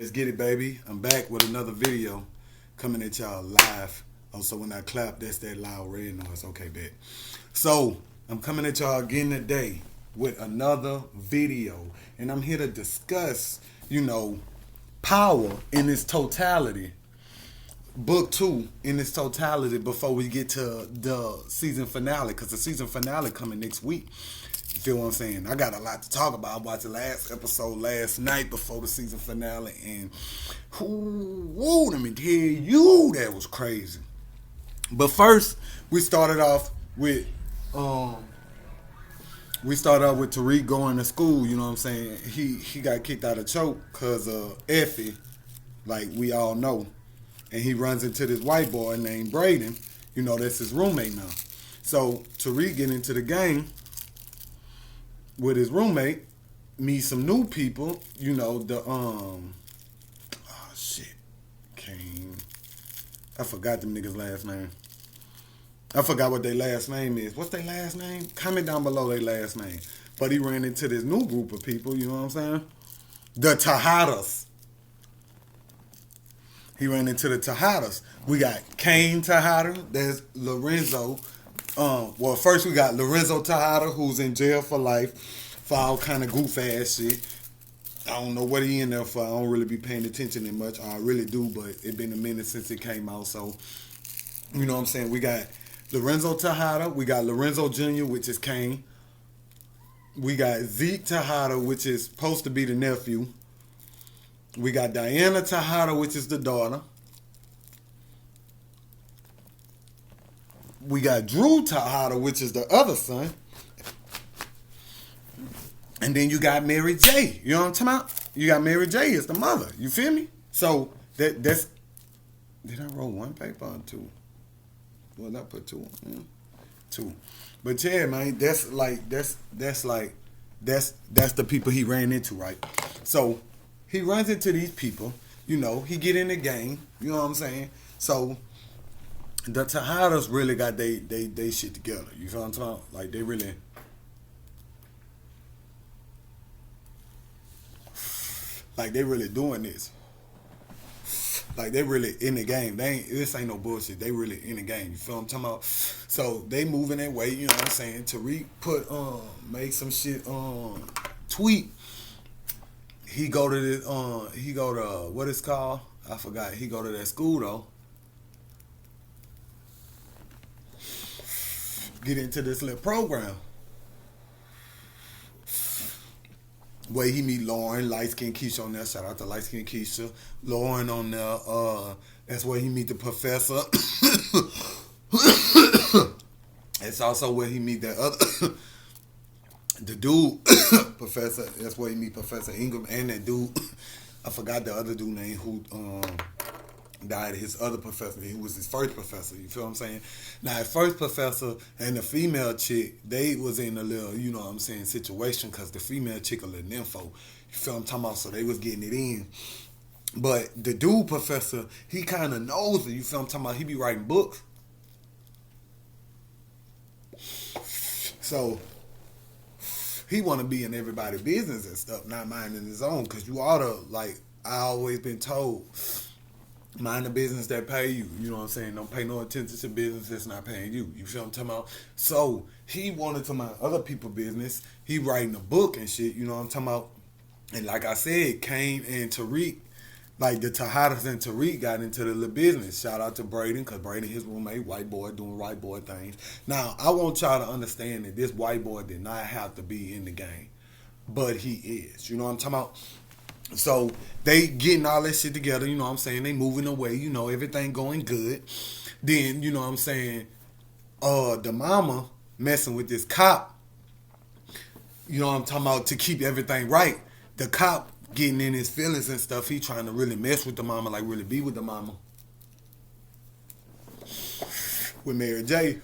Let's get it, baby. I'm back with another video coming at y'all live. Also, when I clap, that's that loud red noise. Okay, bet. So, I'm coming at y'all again today with another video. And I'm here to discuss, power in its totality. Book 2 in its totality before we get to the season finale. Because the season finale coming next week. You feel what I'm saying? I got a lot to talk about. I watched the last episode last night before the season finale, and let me tell you, that was crazy. But first, we started off with Tariq going to school. You know what I'm saying? He got kicked out of Choke because of Effie, like we all know, and he runs into this white boy named Braden. You know, that's his roommate now. So Tariq get into the gang with his roommate, meet some new people, Kane. I forgot them niggas' last name. I forgot what their last name is. What's their last name? Comment down below their last name. But he ran into this new group of people, you know what I'm saying? The Tejadas. He ran into the Tejadas. We got Kane Tejada, there's Lorenzo. First we got Lorenzo Tejada, who's in jail for life for all kind of goof ass shit. I don't know what he in there for. I don't really be paying attention that much. I really do, but it been a minute since it came out. So, you know what I'm saying? We got Lorenzo Tejada. We got Lorenzo Jr., which is Kane. We got Zeke Tejada, which is supposed to be the nephew. We got Diana Tejada, which is the daughter. We got Drew Tejada, which is the other son. And then you got Mary J. You know what I'm talking about? You got Mary J. as the mother. You feel me? So that's. Did I roll one paper or two? Well, I put two on. Yeah. Two. But yeah, man, that's the people he ran into, right? So he runs into these people. You know, he get in the gang. You know what I'm saying? So the Tejadas really got they shit together. You feel what I'm talking about? Like they really doing this. Like they really in the game. This ain't no bullshit. They really in the game. You feel what I'm talking about? So they moving that way, you know what I'm saying? Tariq make some shit tweet. He go to this what it's called? I forgot. He go to that school though. Get into this little program where he meet Lauren, light skin Keisha on there. Shout out to light skin Keisha. Lauren on there. That's where he meet the professor. It's also where he meet that other the dude professor. That's where he meet Professor Ingram and that dude. I forgot the other dude name who died. His other professor. He was his first professor. You feel what I'm saying? Now, his first professor and the female chick, they was in a little, you know what I'm saying, situation because the female chick a little nympho. You feel what I'm talking about? So they was getting it in. But the dude professor, he kind of knows it. You feel what I'm talking about? He be writing books. So he want to be in everybody's business and stuff, not minding his own. Because you ought to, like, I always been told, mind the business that pay you. You know what I'm saying? Don't pay no attention to business that's not paying you. You feel what I'm talking about? So he wanted to mind other people's business. He writing a book and shit. You know what I'm talking about? And like I said, Kane and Tariq, like the Tejadas and Tariq got into the little business. Shout out to Braden, because Braden, his roommate, white boy, doing white boy things. Now, I want y'all to understand that this white boy did not have to be in the game. But he is. You know what I'm talking about? So they getting all that shit together, you know what I'm saying? They moving away, you know, everything going good. Then, you know what I'm saying, the mama messing with this cop, you know what I'm talking about, to keep everything right. The cop getting in his feelings and stuff. He trying to really mess with the mama, like really be with the mama. With Mary J.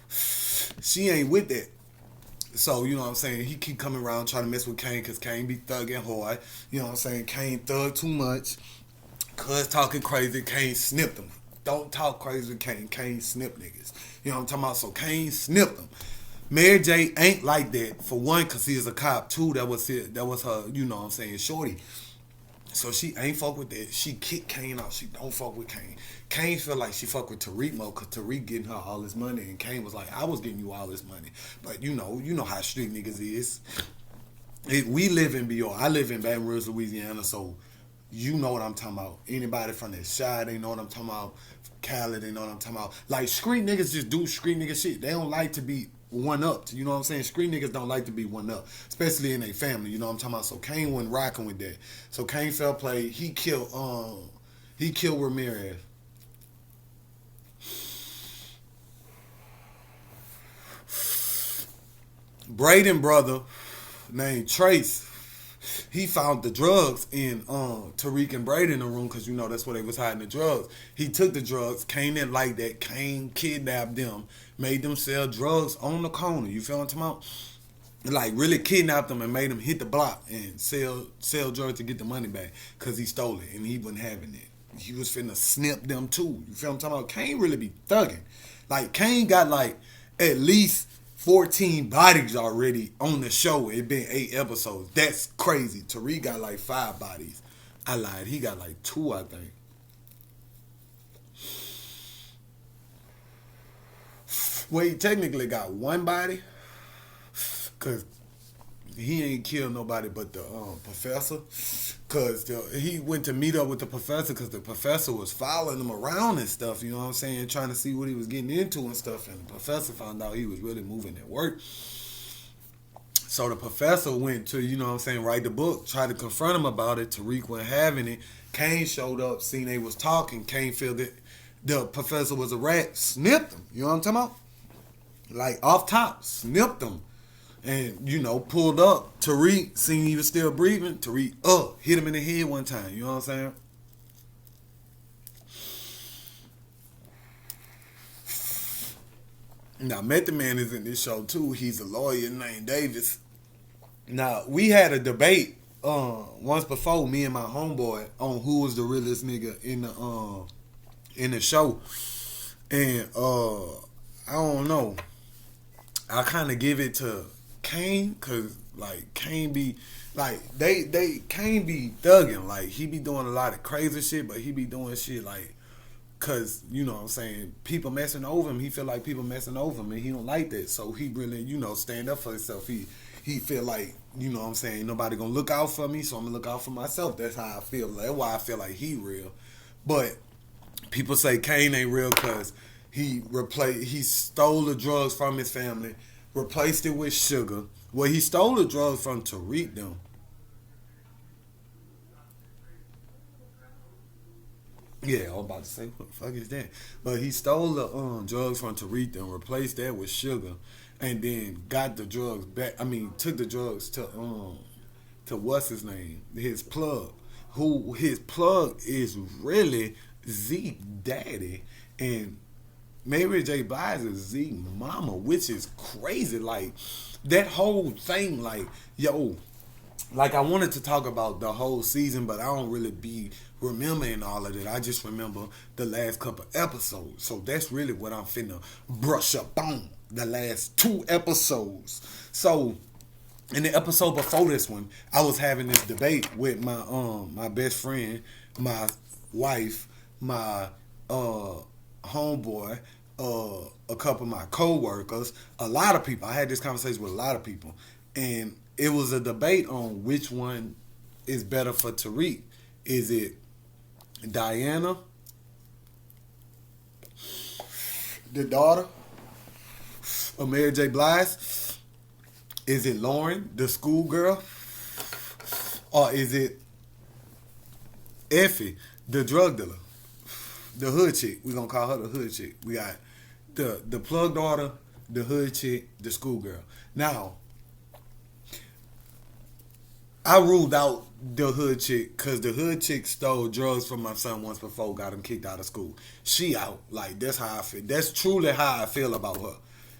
She ain't with that. So, you know what I'm saying, he keep coming around trying to mess with Kane because Kane be thugging hard. You know what I'm saying, Kane thug too much. Cuz talking crazy, Kane snipped him. Don't talk crazy with Kane. Kane snip niggas. You know what I'm talking about? So Kane snipped him. Mary J ain't like that. For one, because he's a cop. Two, that was her, you know what I'm saying, shorty. So she ain't fuck with that. She kicked Kane out. She don't fuck with Kane. Kane feel like she fuck with Tariq more because Tariq getting her all this money, and Kane was like, I was getting you all this money, but you know how street niggas is. We live in BO. I live in Baton Rouge, Louisiana, so you know what I'm talking about. Anybody from that side, they know what I'm talking about. Cali, they know what I'm talking about. Like, street niggas just do street nigga shit. They don't like to be one up. You know what I'm saying? Street niggas don't like to be one up, especially in their family. You know what I'm talking about? So Kane wasn't rocking with that. So Kane fell play. He killed Ramirez. Braden brother named Trace, he found the drugs in Tariq and Brady in the room because you know that's where they was hiding the drugs. He took the drugs. Kane didn't like that. Kane kidnapped them, made them sell drugs on the corner. You feel what I'm talking about? Like really kidnapped them and made them hit the block and sell drugs to get the money back because he stole it and he wasn't having it. He was finna snip them too. You feel what I'm talking about? Kane really be thugging. Like Kane got like at least 14 bodies already on the show. It been 8 episodes. That's crazy. Tariq got like 5 bodies. I lied. He got like 2, I think. Well, he technically got 1 body because he ain't killed nobody but the professor. Because he went to meet up with the professor because the professor was following him around and stuff, you know what I'm saying, trying to see what he was getting into and stuff. And the professor found out he was really moving at work. So the professor went to, you know what I'm saying, write the book, tried to confront him about it. Tariq wasn't having it. Kane showed up, seen they was talking. Kane felt that the professor was a rat, snipped him. You know what I'm talking about? Like off top, snipped him. And, you know, pulled up. Tariq, seen he was still breathing. Tariq, hit him in the head one time. You know what I'm saying? Now, Method Man is in this show, too. He's a lawyer named Davis. Now, we had a debate once before, me and my homeboy, on who was the realest nigga in the show. And, I don't know. I kind of give it to Kane, cause like Kane be like Kane be thugging, like he be doing a lot of crazy shit, but he be doing shit like cause you know what I'm saying, people messing over him. He feel like people messing over him, and he don't like that. So he really stand up for himself. He feel like you know what I'm saying, nobody gonna look out for me, so I'm gonna look out for myself. That's how I feel. That's why I feel like he real. But people say Kane ain't real cause he stole the drugs from his family, replaced it with sugar. Well, he stole the drugs from Tariq them. Yeah, I was about to say, what the fuck is that? But he stole the drugs from Tariq them, replaced that with sugar, and then got the drugs back. I mean, took the drugs to what's his name? His plug. Who his plug is really Zeke Daddy, and Mary J. Blige is Zeke Mama, which is crazy. Like that whole thing, like yo, like I wanted to talk about the whole season, but I don't really be remembering all of it. I just remember the last couple episodes. So that's really what I'm finna brush up on. The last 2 episodes. So in the episode before this one, I was having this debate with my best friend, my wife, my homeboy, a couple of my co-workers, a lot of people. I had this conversation with a lot of people, and it was a debate on which one is better for Tariq. Is it Diana, the daughter of Mary J. Blige? Is it Lauren, the schoolgirl? Or is it Effie, the drug dealer? The hood chick. We're going to call her the hood chick. We got the plug daughter, the hood chick, the schoolgirl. Now, I ruled out the hood chick because the hood chick stole drugs from my son once before, got him kicked out of school. She out. Like, that's how I feel. That's truly how I feel about her.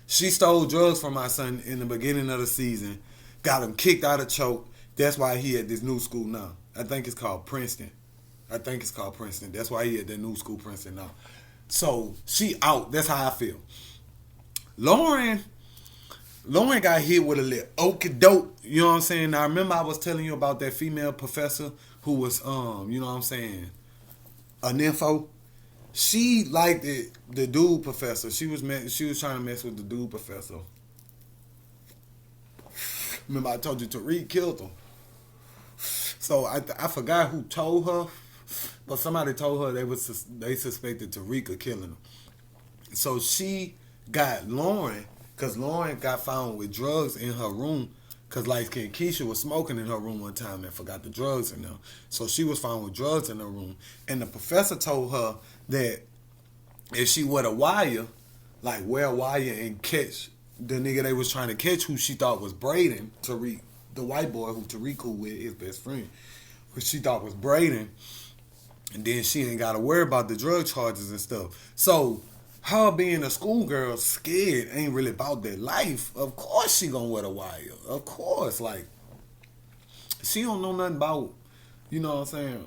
She stole drugs from my son in the beginning of the season, got him kicked out of Choke. That's why he at this new school now. I think it's called Princeton. That's why he at that new school, Princeton, now. So, she out. That's how I feel. Lauren got hit with a little okie doke. You know what I'm saying? Now, remember I was telling you about that female professor who was you know what I'm saying, a nympho. She liked it, the dude professor. She was trying to mess with the dude professor. Remember I told you Tariq killed him. So I forgot who told her, but somebody told her they suspected Tariq of killing him. So she got Lauren, because Lauren got found with drugs in her room, because like Keisha was smoking in her room one time and forgot the drugs in there. So she was found with drugs in her room. And the professor told her that if she wear a wire, like wear a wire and catch the nigga they was trying to catch, who she thought was Braden, Tariq, the white boy who Tariq cool with, his best friend, who she thought was Braden, and then she ain't got to worry about the drug charges and stuff. So her being a schoolgirl, scared, ain't really about that life. Of course she gonna wear the wire. Of course, like she don't know nothing about, you know what I'm saying.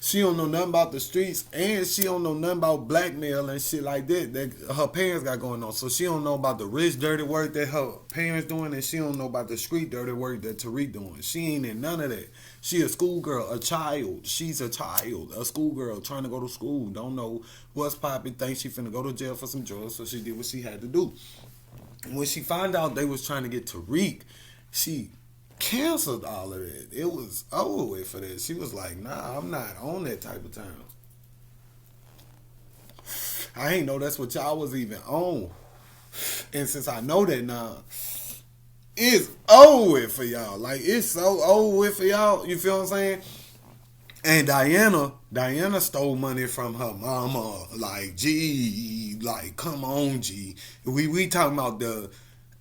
She don't know nothing about the streets, and she don't know nothing about blackmail and shit like that her parents got going on. So she don't know about the rich dirty work that her parents doing, and she don't know about the street dirty work that Tariq doing. She ain't in none of that. She a schoolgirl, a child. She's a child, a schoolgirl trying to go to school. Don't know what's poppin'. Thinks she finna go to jail for some drugs, so she did what she had to do. And when she found out they was trying to get Tariq, she canceled all of that. It was over with for that. She was like, nah, I'm not on that type of time. I ain't know that's what y'all was even on. And since I know that now, it's over with for y'all. Like, it's so over with for y'all. You feel what I'm saying? And Diana stole money from her mama. Like, G, like, come on, G. We talking about the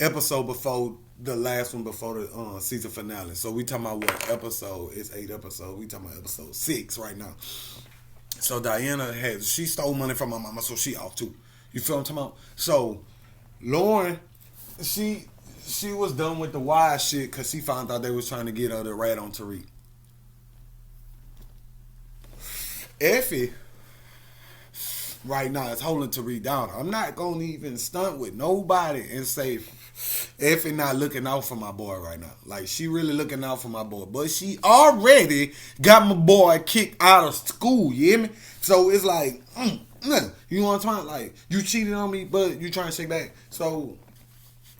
episode before the last one before the season finale. So we talking about what episode? It's 8 episodes. We talking about episode 6 right now. So Diana she stole money from my mama, so she off too. You feel what I'm talking about? So Lauren, she was done with the wise shit because she found out they was trying to get her to rat on Tariq. Effie right now is holding Tariq down. I'm not gonna even stunt with nobody and say Effie not looking out for my boy right now. Like, she really looking out for my boy. But she already got my boy kicked out of school, you hear me? So it's like, you know what I'm talking about? Like, you cheated on me, but you trying to shake back. So,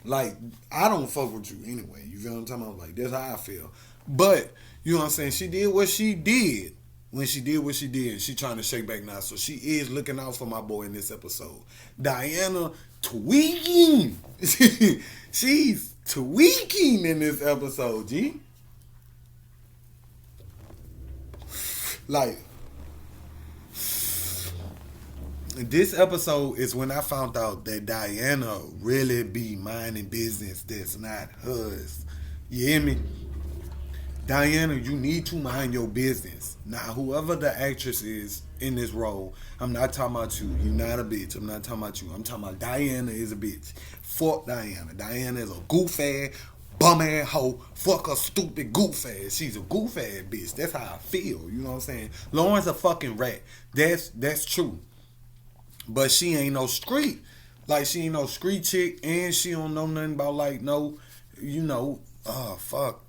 like, I don't fuck with you anyway. You feel what I'm talking about? Like, that's how I feel. But, you know what I'm saying? She did what she did. When she did what she did, she trying to shake back now. So she is looking out for my boy in this episode. Diana tweaking. She's tweaking in this episode, G. Like, this episode is when I found out that Diana really be minding business that's not hers. You hear me? Diana, you need to mind your business. Now, whoever the actress is in this role, I'm not talking about you. You're not a bitch. I'm not talking about you. I'm talking about Diana is a bitch. Fuck Diana. Diana is a goof ass, bum ass hoe. Fuck a stupid goof ass. She's a goof ass bitch. That's how I feel. You know what I'm saying? Lauren's a fucking rat. That's true. But she ain't no street. Like, she ain't no street chick, and she don't know nothing about, like, no, you know,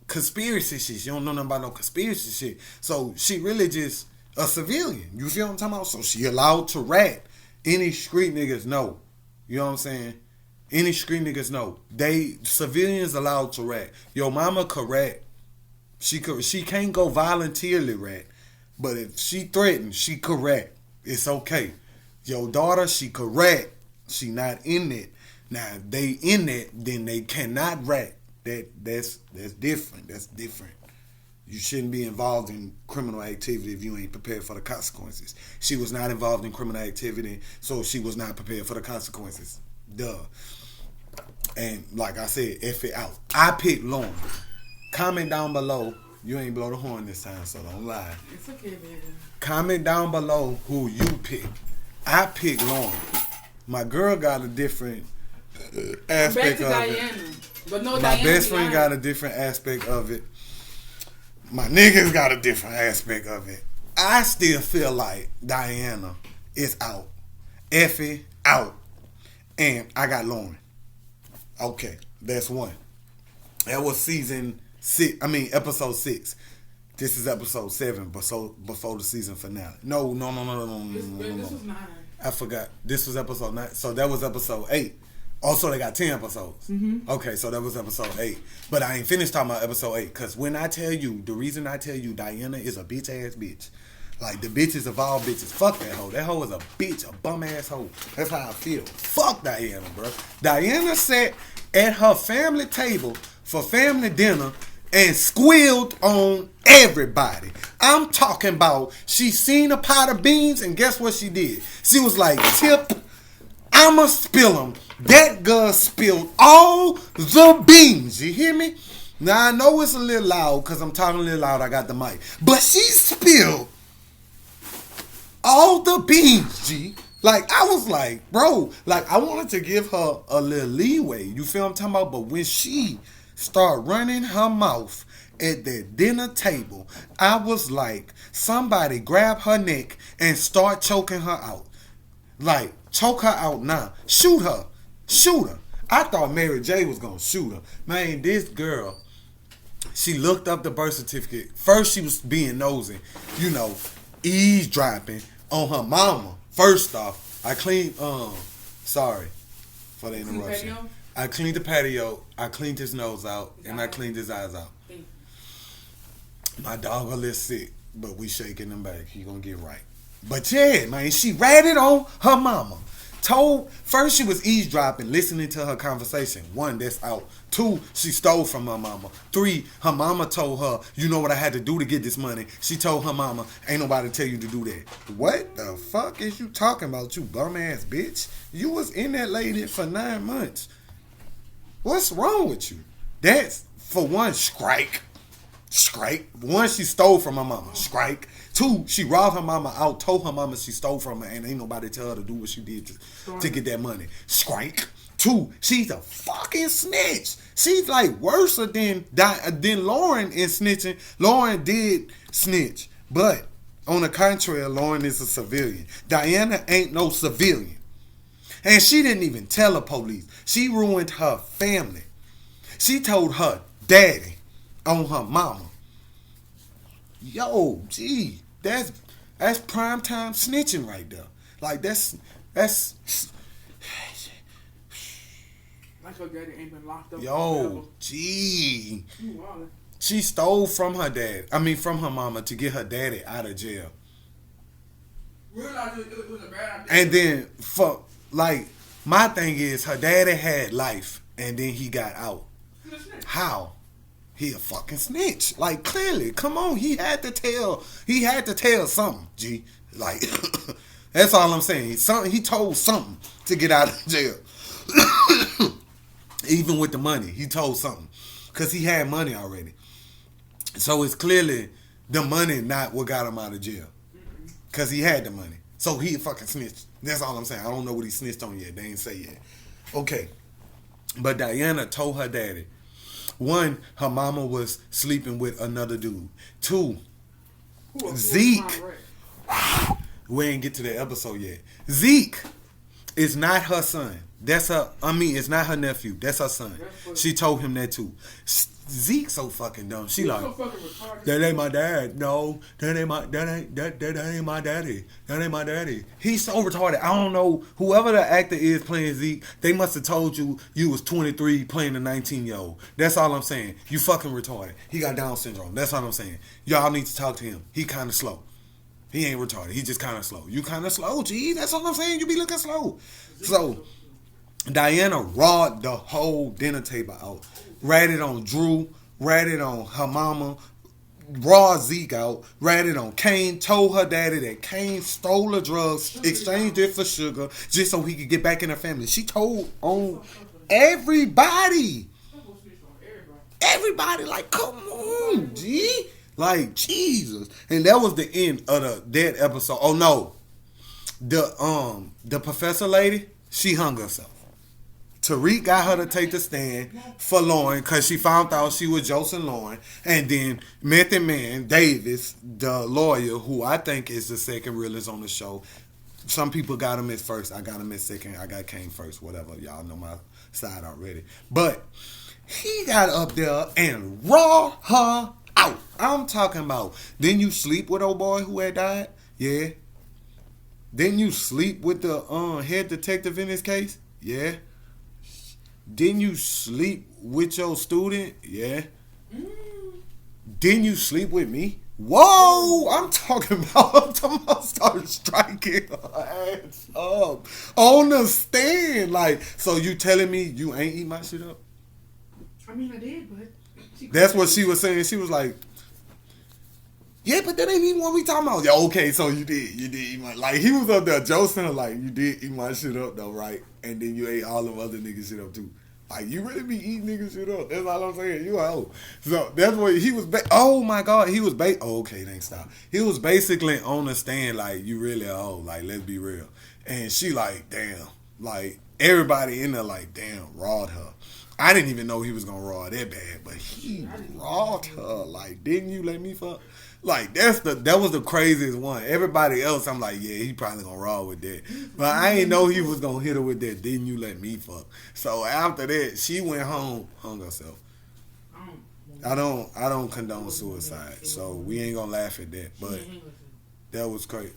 conspiracy shit. She don't know nothing about no conspiracy shit. So she really just a civilian. You feel what I'm talking about? So she allowed to rat. Any street niggas know. You know what I'm saying? Any street niggas know. Civilians allowed to rat. Your mama could rat. She can't go voluntarily rat. But if she threatened, she could rat. It's okay. Your daughter, she could rat. She not in it. Now, if they in it, then they cannot rat. That's different. That's different. You shouldn't be involved in criminal activity if you ain't prepared for the consequences. She was not involved in criminal activity, so she was not prepared for the consequences. Duh. And like I said, F it out. I picked Lauren. Comment down below. You ain't blow the horn this time, so don't lie. It's okay, baby. Comment down below who you pick. I picked Lauren. My girl got a different aspect of Diana. it. But no, My Diana best friend got a different aspect of it. My niggas got a different aspect of it. I still feel like Diana is out. Effie out. and I got Lauren. Okay, that's one. That was season 6. I mean, episode 6. This is episode 7, but so before the season finale. No. This was 9. I forgot. This was episode 9. So that was episode 8. Also, they got 10 episodes. Mm-hmm. Okay, so that was episode 8. But I ain't finished talking about episode 8. Because when I tell you, the reason I tell you Diana is a bitch-ass bitch. Like, the bitches of all bitches. Fuck that hoe. That hoe is a bitch, a bum-ass hoe. That's how I feel. Fuck Diana, bro. Diana sat at her family table for family dinner and squealed on everybody. I'm talking about she seen a pot of beans and guess what she did? She was like, Tip, I'ma spill them. That girl spilled all the beans. You hear me? Now I know it's a little loud because I'm talking a little loud. I got the mic. But she spilled all the beans, G. Like, I was like, bro, like, I wanted to give her a little leeway. You feel what I'm talking about? But when she started running her mouth at the dinner table, I was like, somebody grab her neck and start choking her out. Like, choke her out now. Shoot her. Shoot her. I thought Mary J was going to shoot her. Man, this girl, she looked up the birth certificate. First, she was being nosy, you know, eavesdropping on her mama. First off, I cleaned, sorry for the interruption. I cleaned the patio, I cleaned his nose out, and I cleaned his eyes out. My dog a little sick, but we shaking him back. He gonna get right. But yeah, man, she ratted on her mama. First she was eavesdropping, listening to her conversation. 1, that's out. 2, she stole from her mama. 3, her mama told her, you know what I had to do to get this money. She told her mama, ain't nobody tell you to do that. What the fuck is you talking about, you bum ass bitch? You was in that lady for 9 months. What's wrong with you? That's, for one, strike. 1, she stole from her mama. Strike. 2, she robbed her mama out, told her mama she stole from her, and ain't nobody tell her to do what she did to get that money. Strike. 2, she's a fucking snitch. She's like worse than Lauren in snitching. Lauren did snitch, but on the contrary, Lauren is a civilian. Diana ain't no civilian. And she didn't even tell the police. She ruined her family. She told her daddy on her mama. Yo, gee, that's prime time snitching right there. Like that's like her daddy ain't been locked up. Yo, gee. She stole from her dad. I mean from her mama to get her daddy out of jail. Realized it was a bad idea. And then fuck, like, my thing is her daddy had life and then he got out. How? He a fucking snitch. Like, clearly, come on, he had to tell something, G. Like, that's all I'm saying. He told something to get out of jail. Even with the money, he told something. Because he had money already. So it's clearly the money not what got him out of jail. Because he had the money. So he fucking snitched. That's all I'm saying. I don't know what he snitched on yet. They ain't say yet. Okay. But Diana told her daddy, 1, her mama was sleeping with another dude. 2, Zeke. We ain't get to that episode yet. Zeke is not her son. It's not her nephew. That's her son. She told him that too. Zeke's so fucking dumb. She like, that ain't my dad. No, that ain't my daddy. That ain't my daddy. He's so retarded. I don't know. Whoever the actor is playing Zeke, they must have told you was 23 playing a 19-year-old. That's all I'm saying. You fucking retarded. He got Down syndrome. That's all I'm saying. Y'all need to talk to him. He kind of slow. He ain't retarded. He just kind of slow. You kind of slow, G. That's all I'm saying. You be looking slow. So Diana rawed the whole dinner table out. Ratted on Drew, ratted on her mama, raw Zeke out, ratted on Kane, told her daddy that Kane stole the drugs, exchanged it for sugar, just so he could get back in her family. She told on everybody. Everybody, like, come on, G. Like, Jesus. And that was the end of that episode. Oh, no. The professor lady, she hung herself. Tariq got her to take the stand for Lauren because she found out she was Joseph Lauren. And then Method Man Davis, the lawyer, who I think is the second realist on the show, some people got him as first. I got him as second. I got Kane first. Whatever. Y'all know my side already. But he got up there and raw her out. I'm talking about. Didn't you sleep with old boy who had died? Yeah. Didn't you sleep with the head detective in this case? Yeah. Didn't you sleep with your student? Yeah. Didn't you sleep with me? Whoa! I'm talking about start striking her ass up on the stand. Like, so you telling me you ain't eat my shit up? I mean, I did, but that's what she was saying. She was like, yeah, but that ain't even what we talking about. Yeah, okay, so you did eat my, like, he was up there joking, like, you did eat my shit up though, right? And then you ate all them other niggas shit up too. Like, you really be eating niggas shit up. That's all I'm saying. You a hoe. So that's what he was. Oh my God, he was. Oh, okay, then stop. He was basically on the stand like, you really a hoe. Like, let's be real. And she like, damn. Like, everybody in there like, damn, rawed her. I didn't even know he was gonna raw that bad, but he rawed her. Like, didn't you let me fuck? Like, that was the craziest one. Everybody else, I'm like, yeah, he probably gonna raw with that. But I ain't know he was gonna hit her with that. Didn't you let me fuck? So after that, she went home, hung herself. I don't condone suicide, so we ain't gonna laugh at that. But that was crazy.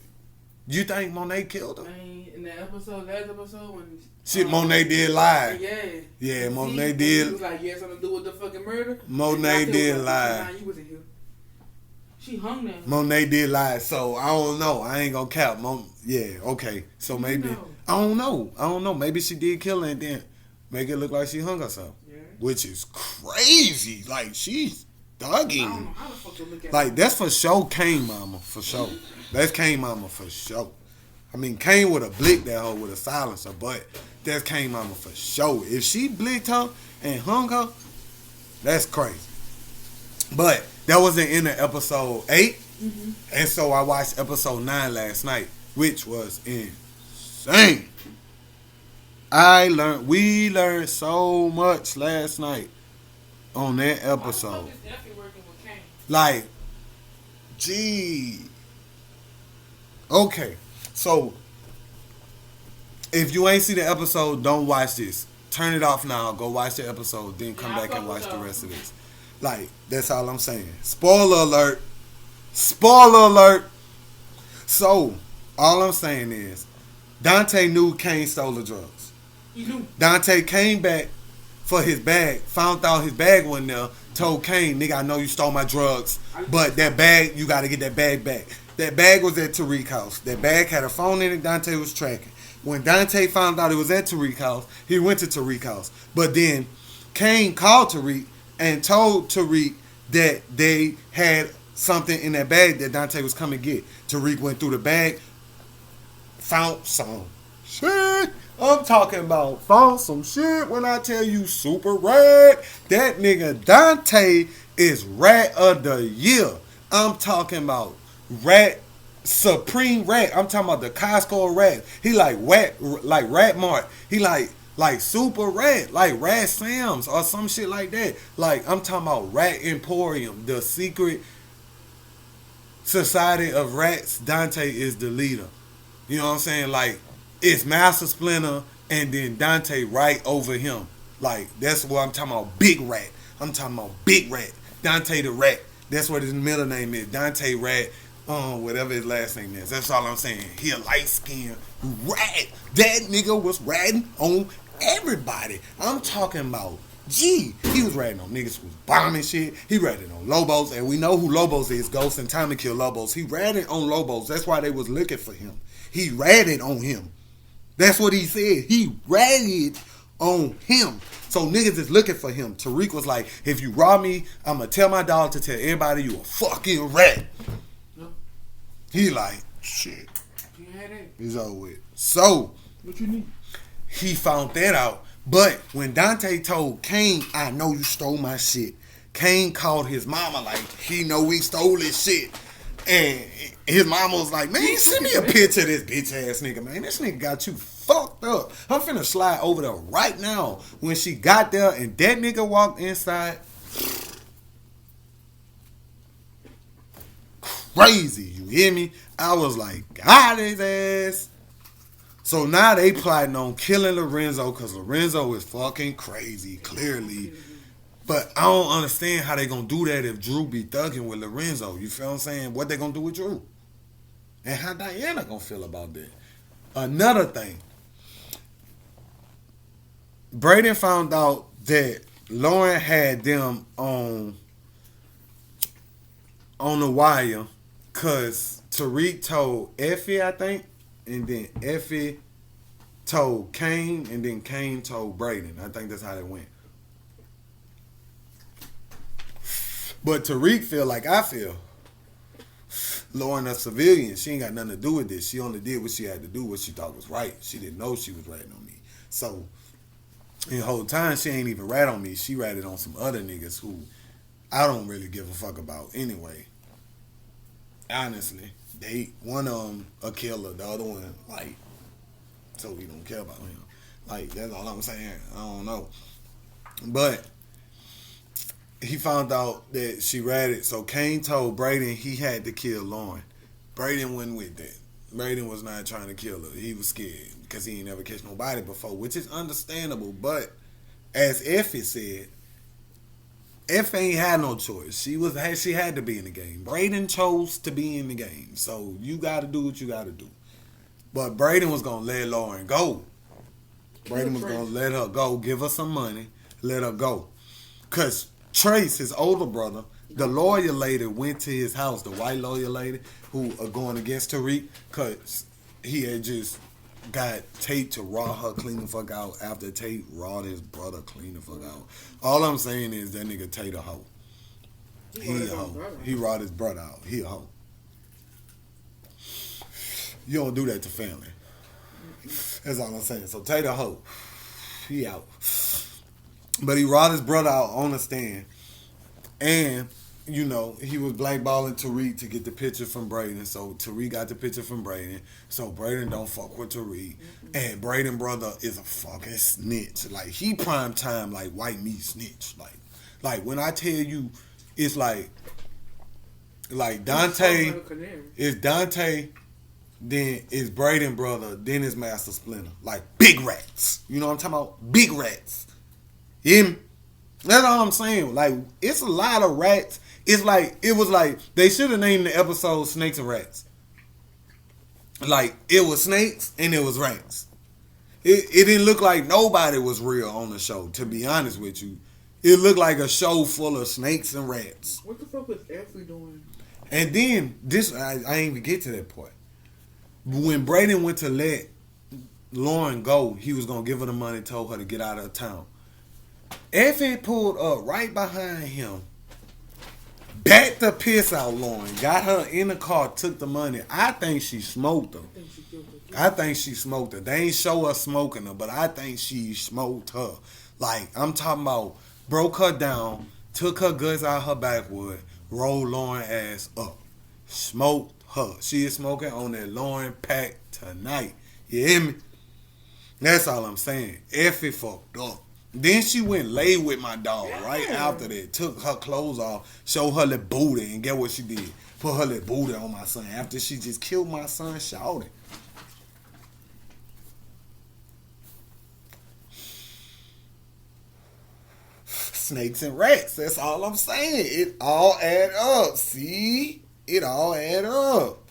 You think Monet killed her? In the last episode when shit, Monet did lie. Yeah, Monet did. He was like, yeah, something to do with the fucking murder. Monet did lie. You wasn't here. She hung them. Monet did lie, so I don't know. I ain't gonna cap. Yeah, okay. So maybe I don't know. Maybe she did kill her and then make it look like she hung herself, which is crazy. Like, she's thugging. I don't know how the fuck to look at like, that's for sure Kane Mama, for sure. That's Kane Mama for sure. I mean, Kane would have blicked that hoe with a silencer, but that's Kane Mama for sure. If she blicked her and hung her, that's crazy. But that was the end of episode 8. Mm-hmm. And so I watched episode 9 last night, which was insane. We learned so much last night on that episode. Like, gee. Okay, so if you ain't see the episode, don't watch this. Turn it off now. Go watch the episode, then come back and watch the rest of this. Like, that's all I'm saying. Spoiler alert. Spoiler alert. So, all I'm saying is, Dante knew Kane stole the drugs. He knew. Dante came back for his bag, found out his bag wasn't there, told Kane, nigga, I know you stole my drugs, but that bag, you got to get that bag back. That bag was at Tariq's house. That bag had a phone in it Dante was tracking. When Dante found out it was at Tariq's house, he went to Tariq's house. But then Kane called Tariq and told Tariq that they had something in that bag that Dante was coming to get. Tariq went through the bag, found some shit. I'm talking about found some shit when I tell you super rat. That nigga Dante is rat of the year. I'm talking about rat, supreme rat. I'm talking about the Costco rat. He like Rat Mart. He like super rat, like Rat Sam's or some shit like that. Like, I'm talking about Rat Emporium, the secret society of rats. Dante is the leader. You know what I'm saying? Like, it's Master Splinter and then Dante right over him. Like, that's what I'm talking about. Big rat. I'm talking about big rat. Dante the rat. That's what his middle name is. Dante Rat. Whatever his last name is. That's all I'm saying. He a light-skinned rat. That nigga was ratting on everybody. I'm talking about, he was ratting on niggas who was bombing shit. He ratted on Lobos, and we know who Lobos is. Ghost and Tommy kill Lobos. He ratted on Lobos. That's why they was looking for him. He ratted on him. That's what he said. He ratted on him. So niggas is looking for him. Tariq was like, if you rob me, I'm going to tell my dog to tell everybody you a fucking rat. He like, shit. It's over with. So, what you need? He found that out. But when Dante told Kane, I know you stole my shit, Kane called his mama like, he know we stole his shit. And his mama was like, man, send me a picture of this bitch ass nigga, man. This nigga got you fucked up. I'm finna slide over there right now. When she got there and that nigga walked inside, crazy, you hear me? I was like, got his ass. So now they plotting on killing Lorenzo because Lorenzo is fucking crazy, clearly. But I don't understand how they gonna do that if Drew be thugging with Lorenzo. You feel what I'm saying? What they gonna do with Drew? And how Diana gonna feel about that? Another thing, Braden found out that Lauren had them on the wire because Tariq told Effie, I think, and then Effie told Kane, and then Kane told Braden. I think that's how it went. But Tariq feel like I feel. Lauren a civilian. She ain't got nothing to do with this. She only did what she had to do, what she thought was right. She didn't know she was ratting on me. So, the whole time, she ain't even rat on me. She ratted on some other niggas who I don't really give a fuck about anyway. Honestly. One of them a killer, the other one, like, so we don't care about him. Like, that's all I'm saying. I don't know. But he found out that she ratted. So Kane told Braden he had to kill Lauren. Braden went with that. Braden was not trying to kill her. He was scared because he ain't never catch nobody before, which is understandable. But as Effie said, Effie ain't had no choice. She had to be in the game. Braden chose to be in the game. So you got to do what you got to do. But Braden was going to let Lauren go. Braden was going to let her go, give her some money, let her go. Because Trace, his older brother, the lawyer lady went to his house, the white lawyer lady who are going against Tariq, because he had just got Tate to raw her clean the fuck out after Tate rawed his brother clean the fuck out. All I'm saying is that nigga Tate a hoe. He a hoe. He rawed his brother out. He a hoe. You don't do that to family. That's all I'm saying. So Tate a hoe. He out. But he rawed his brother out on the stand. And, you know, he was blackballing Tariq to get the picture from Braden. So Tariq got the picture from Braden. So Braden don't fuck with Tariq. And Braden brother is a fucking snitch. Like, he prime time like white meat snitch. Like when I tell you, it's like Dante is Dante, then it's Braden brother, then it's Master Splinter. Like big rats. You know what I'm talking about? Big rats. Hear me? That's all I'm saying. Like, it's a lot of rats. It was like they should have named the episode Snakes and Rats. Like, it was snakes and it was rats. It didn't look like nobody was real on the show, to be honest with you. It looked like a show full of snakes and rats. What the fuck was Effie doing? And then, I ain't even get to that part. When Braden went to let Lauren go, he was going to give her the money, told her to get out of town. Effie pulled up right behind him, backed the piss out Lauren, got her in the car, took the money. I think she smoked her. I think she smoked her. They ain't show her smoking her, but I think she smoked her. Like, I'm talking about broke her down, took her goods out her backwood, rolled Lauren ass up. Smoked her. She is smoking on that Lauren pack tonight. You hear me? That's all I'm saying. Effie fucked up. Then she went lay with my dog right after that. Took her clothes off, showed her little booty, and get what she did? Put her little booty on my son after she just killed my son, shouted. Snakes and rats. That's all I'm saying. It all add up. See? It all add up.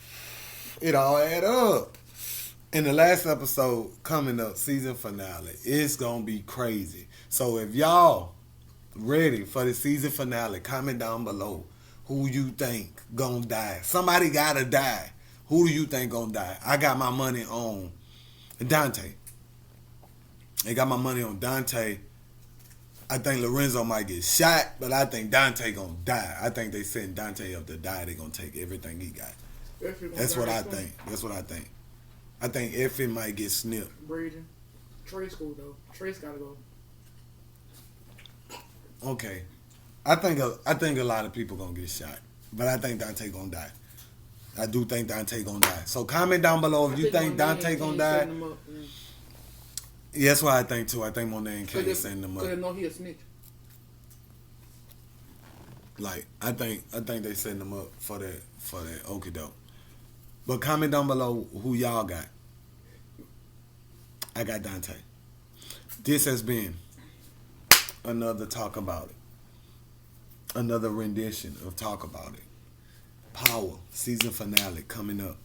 It all add up. In the last episode coming up, season finale, it's going to be crazy. So if y'all ready for the season finale, comment down below who you think going to die. Somebody got to die. Who do you think going to die? I got my money on Dante. I got my money on Dante. I think Lorenzo might get shot, but I think Dante going to die. I think they setting Dante up to die. They going to take everything he got. That's what I think. That's what I think. I think Effie might get snipped. Braden. Trace cool though. Trace gotta go. Okay. I think a lot of people gonna get shot. But I think Dante gonna die. I do think Dante gonna die. So comment down below if you think Dante gonna die. Yeah, that's what I think too. I think Monet and Kane setting them up. Cause they know he a snitch. Like, I think they setting them up for that okie doke. But comment down below who y'all got. I got Dante. This has been another Talk About It. Another rendition of Talk About It. Power season finale coming up.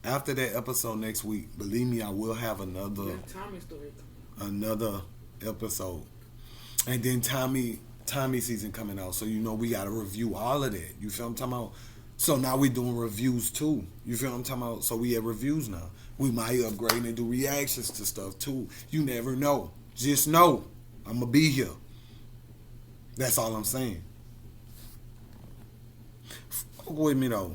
After that episode next week, believe me, I will have another Tommy story coming out. another episode. And then Tommy season coming out. So you know we gotta review all of that. You feel what I'm talking about? So now we doing reviews too. You feel what I'm talking about? So we have reviews now. We might upgrade and do reactions to stuff too. You never know. Just know I'm gonna be here. That's all I'm saying. Fuck with me though.